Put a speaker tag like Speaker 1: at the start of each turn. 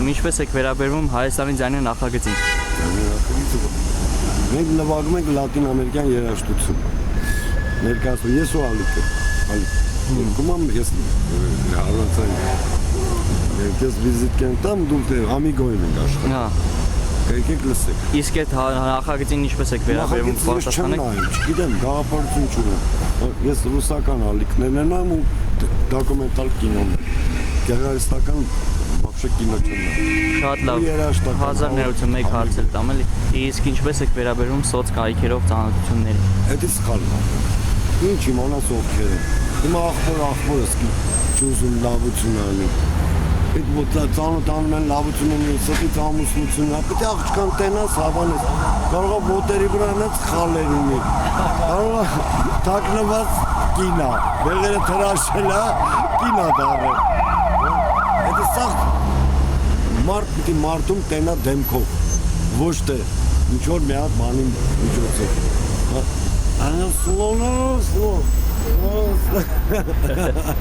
Speaker 1: հարցնում, ինչպես եք վերաբերվում Հայաստանի ձայնի նախագծին։
Speaker 2: Մենք նվագում ենք Լատին ամերիկյան երաժշտություն։ Ներկայացնում ես ու Ալիկը։ Կոմամ ես հարցան։ Ես վիզիտ կենտամ դուք ամիգոյն ենք աշխատում։
Speaker 1: Հա։
Speaker 2: Եկեք լսեք։
Speaker 1: Իսկ այդ նախագծին ինչպես եք վերաբերվում պատասխանեք։
Speaker 2: Չգիտեմ, գաղափարություն չունեմ։ Ես ռուսական ալիքներն եմ ու դոկումենտալ կինոն։ Գեղարվեստական вообще կինո չունեմ։
Speaker 1: Շատ լավ։ 1981 հարց էլ տամ էլի։ Իսկ ինչպես եք վերաբերվում սոցկայքերով ծանոթությունների։
Speaker 2: Դա սխալն է։ Ինչ իմանաս ովքեր են։ Հիմա ախորս չուզում լավություն անի։ Այդ ծանոթանում են լավություն ունի, սրտից ամուսնություն, պետք է աղջկան տենաս, հավանես, կարող է ոտերի վրա հենց խալեր ունի, կարող է թաքնված կինա, բեղերը թրաշել է, կինա դառել, այդ սաղ մարդ պիտի մարդում տենա դեմքով, ոչ թե ինչ-որ մի հատ բանի միջոցով, սլոնով,